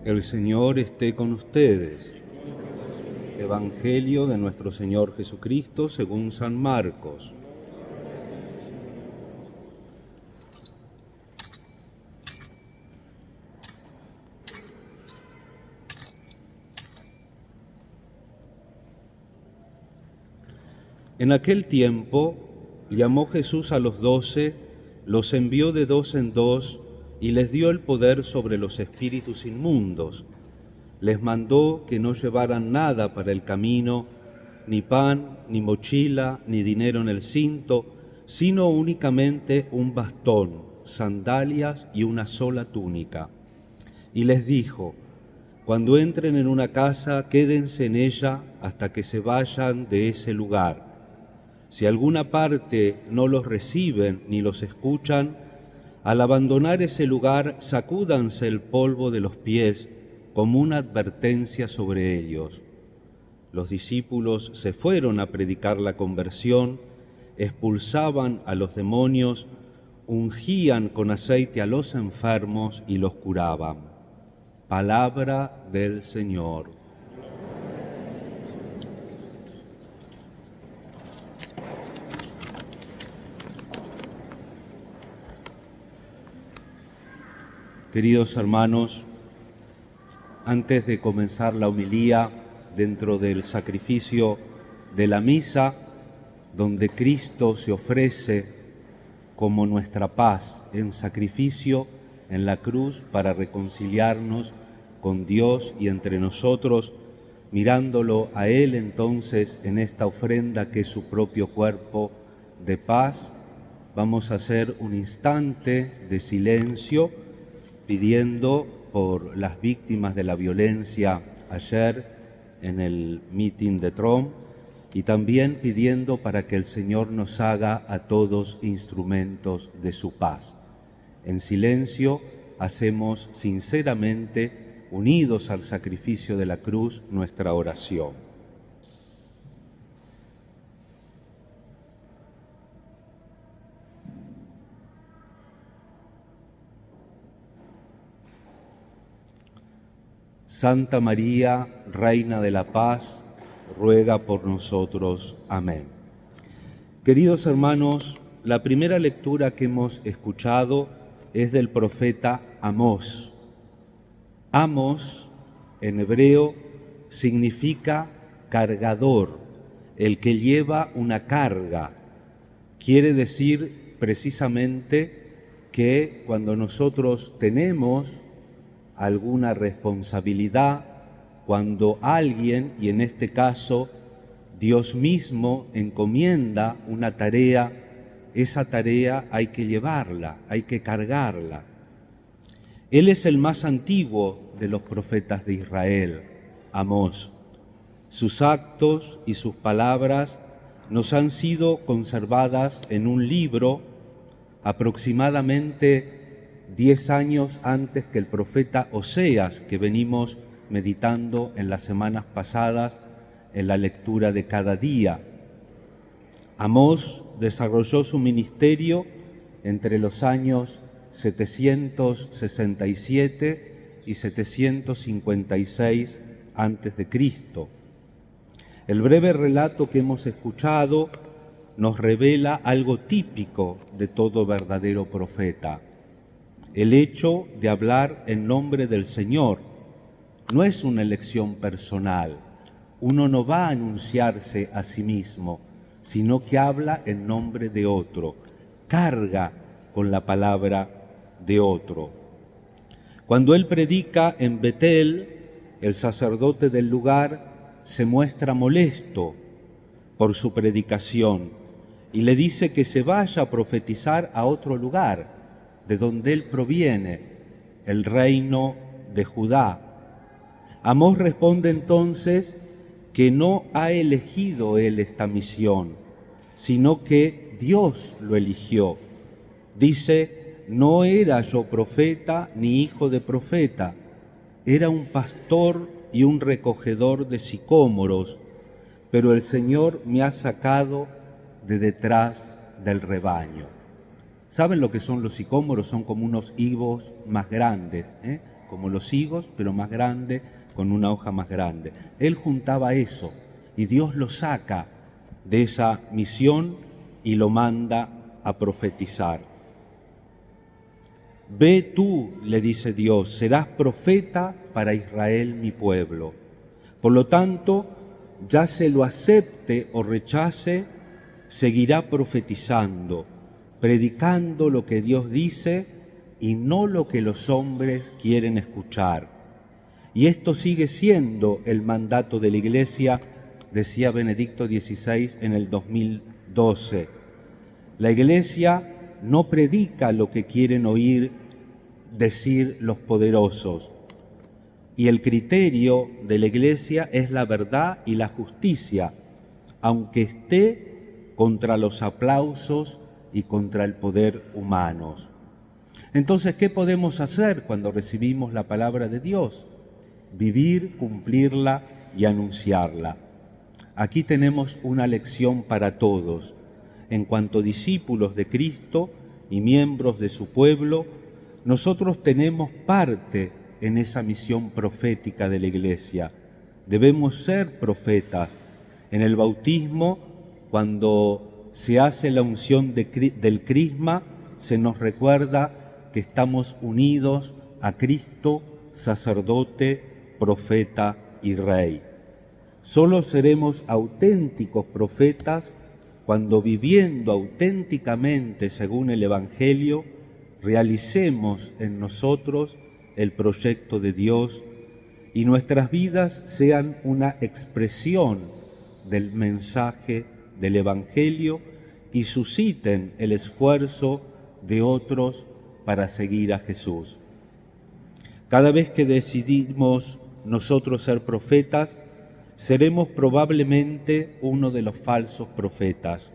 El Señor esté con ustedes. Evangelio de nuestro Señor Jesucristo según San Marcos. En aquel tiempo llamó Jesús a los 12, los envió de dos en dos y les dio el poder sobre los espíritus inmundos. Les mandó que no llevaran nada para el camino, ni pan, ni mochila, ni dinero en el cinto, sino únicamente un bastón, sandalias y una sola túnica. Y les dijo: cuando entren en una casa, quédense en ella hasta que se vayan de ese lugar. Si alguna parte no los reciben ni los escuchan, al abandonar ese lugar, sacúdanse el polvo de los pies como una advertencia sobre ellos. Los discípulos se fueron a predicar la conversión, expulsaban a los demonios, ungían con aceite a los enfermos y los curaban. Palabra del Señor. Queridos hermanos, antes de comenzar la homilía dentro del sacrificio de la misa, donde Cristo se ofrece como nuestra paz en sacrificio en la cruz para reconciliarnos con Dios y entre nosotros, mirándolo a Él entonces en esta ofrenda que es su propio cuerpo de paz, vamos a hacer un instante de silencio pidiendo por las víctimas de la violencia ayer en el mitin de Trump y también pidiendo para que el Señor nos haga a todos instrumentos de su paz. En silencio hacemos sinceramente, unidos al sacrificio de la cruz, nuestra oración. Santa María, Reina de la Paz, ruega por nosotros. Amén. Queridos hermanos, la primera lectura que hemos escuchado es del profeta Amós. Amos, en hebreo, significa cargador, el que lleva una carga. Quiere decir precisamente que cuando nosotros tenemos alguna responsabilidad, cuando alguien, y en este caso Dios mismo, encomienda una tarea, esa tarea hay que llevarla, hay que cargarla. Él es el más antiguo de los profetas de Israel, Amós. Sus actos y sus palabras nos han sido conservadas en un libro aproximadamente 10 años antes que el profeta Oseas, que venimos meditando en las semanas pasadas en la lectura de cada día. Amós desarrolló su ministerio entre los años 767 y 756 a.C. El breve relato que hemos escuchado nos revela algo típico de todo verdadero profeta. El hecho de hablar en nombre del Señor no es una elección personal. Uno no va a anunciarse a sí mismo, sino que habla en nombre de otro, carga con la palabra de otro. Cuando él predica en Betel, el sacerdote del lugar se muestra molesto por su predicación y le dice que se vaya a profetizar a otro lugar, de donde él proviene, el reino de Judá. Amós responde entonces que no ha elegido él esta misión, sino que Dios lo eligió. Dice: no era yo profeta ni hijo de profeta, era un pastor y un recogedor de sicómoros, pero el Señor me ha sacado de detrás del rebaño. ¿Saben lo que son los sicómoros? Son como unos higos más grandes, como los higos, pero más grande, con una hoja más grande. Él juntaba eso y Dios lo saca de esa misión y lo manda a profetizar. Ve tú, le dice Dios, serás profeta para Israel, mi pueblo. Por lo tanto, ya se lo acepte o rechace, seguirá profetizando, predicando lo que Dios dice y no lo que los hombres quieren escuchar. Y esto sigue siendo el mandato de la Iglesia, decía Benedicto XVI en el 2012. La Iglesia no predica lo que quieren oír decir los poderosos. Y el criterio de la Iglesia es la verdad y la justicia, aunque esté contra los aplausos y contra el poder humano. Entonces, ¿qué podemos hacer cuando recibimos la palabra de Dios? Vivir, cumplirla y anunciarla. Aquí tenemos una lección para todos. En cuanto discípulos de Cristo y miembros de su pueblo, nosotros tenemos parte en esa misión profética de la Iglesia. Debemos ser profetas. En el bautismo, cuando se hace la unción del crisma, se nos recuerda que estamos unidos a Cristo, sacerdote, profeta y rey. Solo seremos auténticos profetas cuando, viviendo auténticamente según el Evangelio, realicemos en nosotros el proyecto de Dios y nuestras vidas sean una expresión del mensaje del Evangelio y susciten el esfuerzo de otros para seguir a Jesús. Cada vez que decidimos nosotros ser profetas, seremos probablemente uno de los falsos profetas.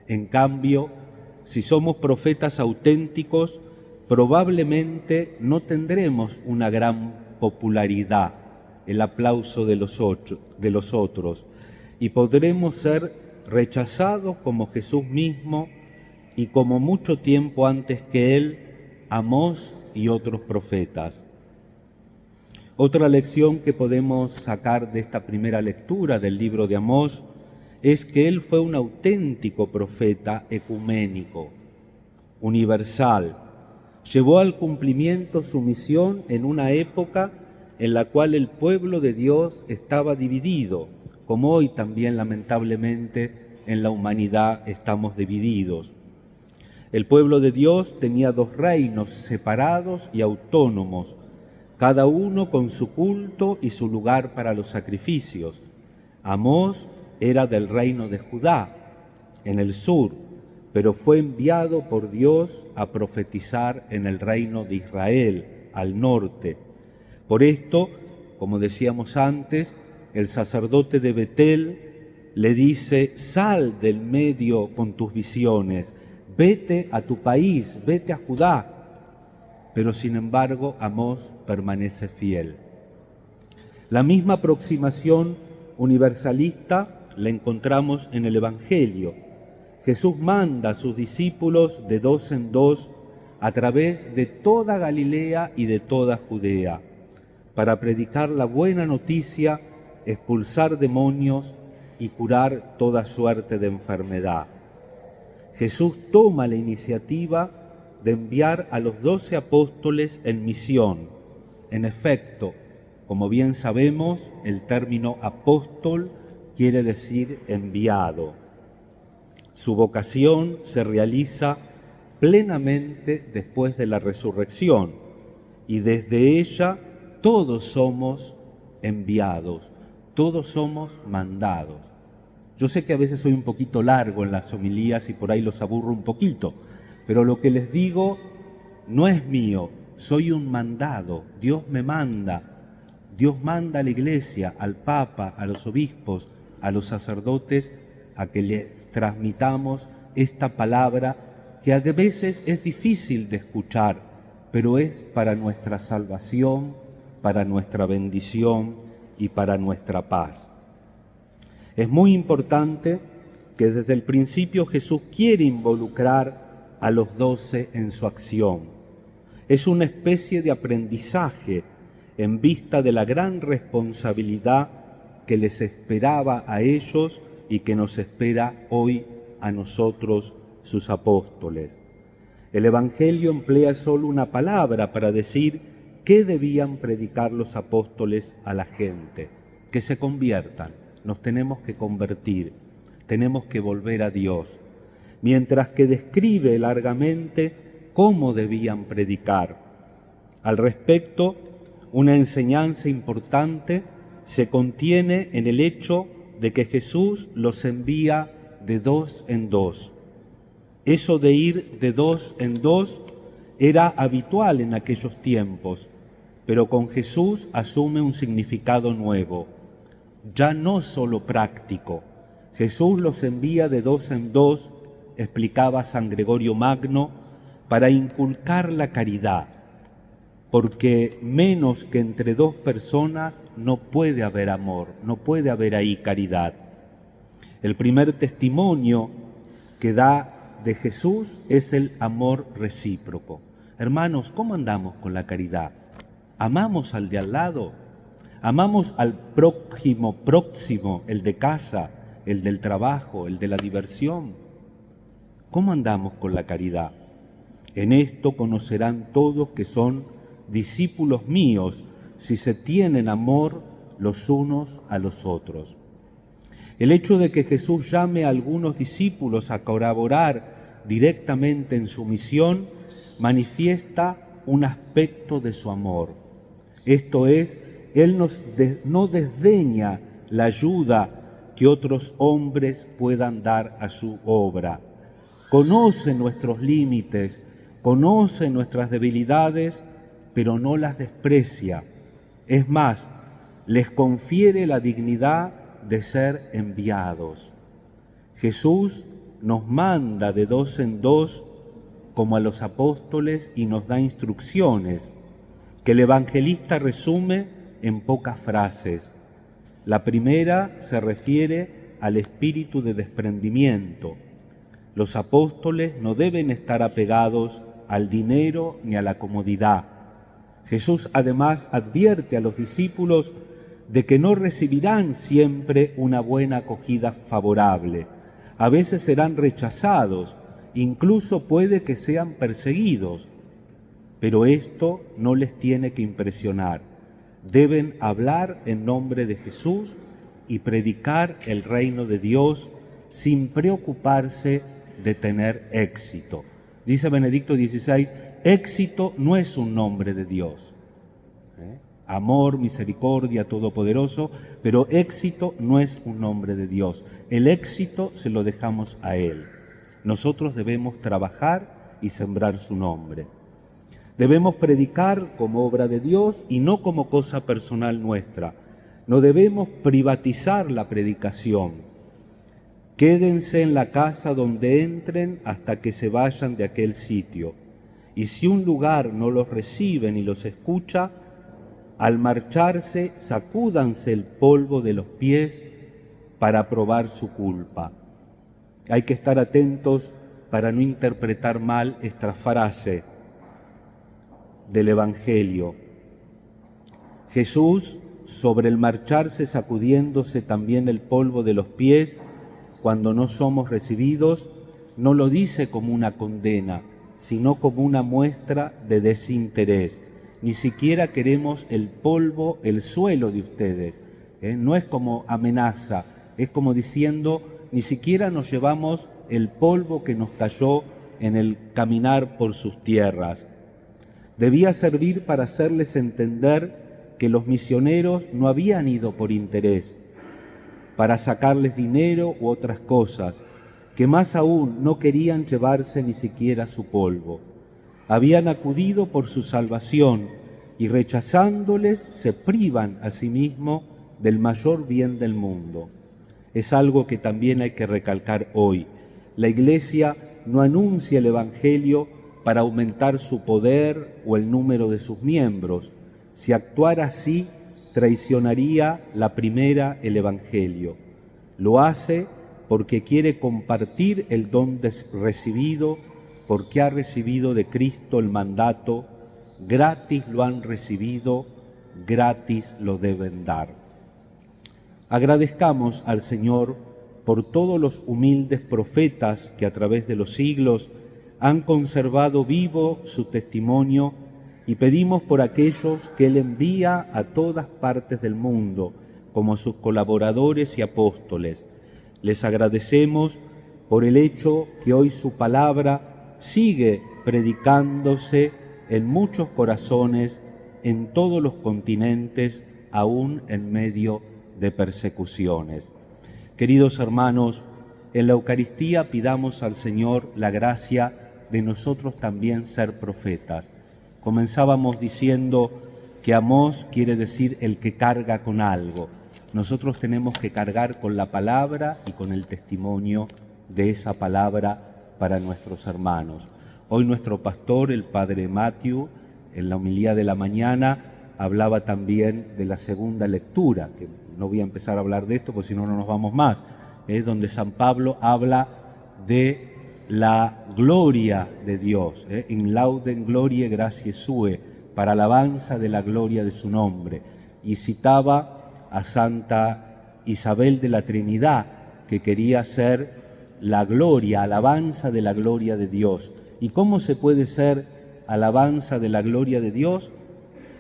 En cambio, si somos profetas auténticos, probablemente no tendremos una gran popularidad, el aplauso de los otros, y podremos ser rechazados como Jesús mismo y como mucho tiempo antes que Él, Amós y otros profetas. Otra lección que podemos sacar de esta primera lectura del libro de Amós es que él fue un auténtico profeta ecuménico, universal. Llevó al cumplimiento su misión en una época en la cual el pueblo de Dios estaba dividido, como hoy también lamentablemente en la humanidad estamos divididos. El pueblo de Dios tenía dos reinos separados y autónomos, cada uno con su culto y su lugar para los sacrificios. Amós era del reino de Judá, en el sur, pero fue enviado por Dios a profetizar en el reino de Israel, al norte. Por esto, como decíamos antes, el sacerdote de Betel le dice: sal del medio con tus visiones, vete a tu país, vete a Judá. Pero sin embargo, Amós permanece fiel. La misma aproximación universalista la encontramos en el Evangelio. Jesús manda a sus discípulos de dos en dos a través de toda Galilea y de toda Judea para predicar la buena noticia, expulsar demonios y curar toda suerte de enfermedad. Jesús toma la iniciativa de enviar a los 12 apóstoles en misión. En efecto, como bien sabemos, el término apóstol quiere decir enviado. Su vocación se realiza plenamente después de la resurrección y desde ella todos somos enviados, todos somos mandados. Yo sé que a veces soy un poquito largo en las homilías y por ahí los aburro un poquito, pero lo que les digo no es mío, soy un mandado, Dios me manda. Dios manda a la Iglesia, al Papa, a los obispos, a los sacerdotes, a que les transmitamos esta palabra que a veces es difícil de escuchar, pero es para nuestra salvación, para nuestra bendición y para nuestra paz. Es muy importante que desde el principio Jesús quiere involucrar a los 12 en su acción. Es una especie de aprendizaje en vista de la gran responsabilidad que les esperaba a ellos y que nos espera hoy a nosotros, sus apóstoles. El Evangelio emplea solo una palabra para decir qué debían predicar los apóstoles a la gente: que se conviertan, nos tenemos que convertir, tenemos que volver a Dios, mientras que describe largamente cómo debían predicar. Al respecto, una enseñanza importante se contiene en el hecho de que Jesús los envía de dos en dos. Eso de ir de dos en dos era habitual en aquellos tiempos, pero con Jesús asume un significado nuevo, ya no solo práctico. Jesús los envía de dos en dos, explicaba San Gregorio Magno, para inculcar la caridad, porque menos que entre dos personas no puede haber amor, no puede haber ahí caridad. El primer testimonio que da de Jesús es el amor recíproco. Hermanos, ¿cómo andamos con la caridad? ¿Amamos al de al lado? ¿Amamos al próximo, el de casa, el del trabajo, el de la diversión? ¿Cómo andamos con la caridad? En esto conocerán todos que son discípulos míos, si se tienen amor los unos a los otros. El hecho de que Jesús llame a algunos discípulos a colaborar directamente en su misión manifiesta un aspecto de su amor. Esto es, Él no desdeña la ayuda que otros hombres puedan dar a su obra. Conoce nuestros límites, conoce nuestras debilidades, pero no las desprecia. Es más, les confiere la dignidad de ser enviados. Jesús nos manda de dos en dos como a los apóstoles y nos da instrucciones que el evangelista resume en pocas frases. La primera se refiere al espíritu de desprendimiento. Los apóstoles no deben estar apegados al dinero ni a la comodidad. Jesús además advierte a los discípulos de que no recibirán siempre una buena acogida favorable. A veces serán rechazados, incluso puede que sean perseguidos, pero esto no les tiene que impresionar. Deben hablar en nombre de Jesús y predicar el reino de Dios sin preocuparse de tener éxito. Dice Benedicto XVI, éxito no es un nombre de Dios. Amor, misericordia, todopoderoso, pero éxito no es un nombre de Dios. El éxito se lo dejamos a Él. Nosotros debemos trabajar y sembrar su nombre. Debemos predicar como obra de Dios y no como cosa personal nuestra. No debemos privatizar la predicación. Quédense en la casa donde entren hasta que se vayan de aquel sitio. Y si un lugar no los recibe ni los escucha, al marcharse, sacúdanse el polvo de los pies para probar su culpa. Hay que estar atentos para no interpretar mal esta frase del Evangelio. Jesús, sobre el marcharse sacudiéndose también el polvo de los pies, cuando no somos recibidos, no lo dice como una condena, sino como una muestra de desinterés. Ni siquiera queremos el polvo, el suelo de ustedes. No es como amenaza, es como diciendo, ni siquiera nos llevamos el polvo que nos cayó en el caminar por sus tierras. Debía servir para hacerles entender que los misioneros no habían ido por interés, para sacarles dinero u otras cosas, que más aún no querían llevarse ni siquiera su polvo. Habían acudido por su salvación y rechazándoles se privan a sí mismos del mayor bien del mundo. Es algo que también hay que recalcar hoy. La Iglesia no anuncia el Evangelio para aumentar su poder o el número de sus miembros. Si actuara así, traicionaría la primera, el Evangelio. Lo hace porque quiere compartir el don recibido, porque ha recibido de Cristo el mandato gratis lo han recibido, gratis lo deben dar. Agradezcamos al Señor por todos los humildes profetas que a través de los siglos han conservado vivo su testimonio y pedimos por aquellos que Él envía a todas partes del mundo como sus colaboradores y apóstoles. Les agradecemos por el hecho que hoy su palabra sigue predicándose en muchos corazones, en todos los continentes, aún en medio de persecuciones. Queridos hermanos, en la Eucaristía pidamos al Señor la gracia de nosotros también ser profetas. Comenzábamos diciendo que Amós quiere decir el que carga con algo. Nosotros tenemos que cargar con la palabra y con el testimonio de esa palabra para nuestros hermanos. Hoy nuestro pastor, el padre Matthew, en la homilía de la mañana, hablaba también de la segunda lectura, que no voy a empezar a hablar de esto porque si no, no nos vamos más. Es donde San Pablo habla de la gloria de Dios, in laudem gloriae gratiae sue, para alabanza de la gloria de su nombre. Y citaba a Santa Isabel de la Trinidad, que quería ser la gloria, alabanza de la gloria de Dios. ¿Y cómo se puede ser alabanza de la gloria de Dios?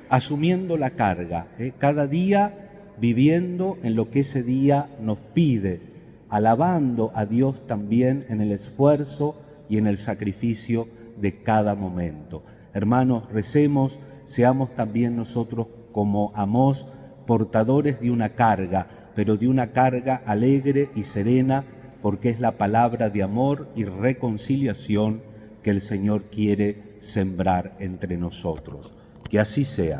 Asumiendo la carga, cada día viviendo en lo que ese día nos pide, alabando a Dios también en el esfuerzo y en el sacrificio de cada momento. Hermanos, recemos, seamos también nosotros como Amós, portadores de una carga, pero de una carga alegre y serena, porque es la palabra de amor y reconciliación que el Señor quiere sembrar entre nosotros. Que así sea.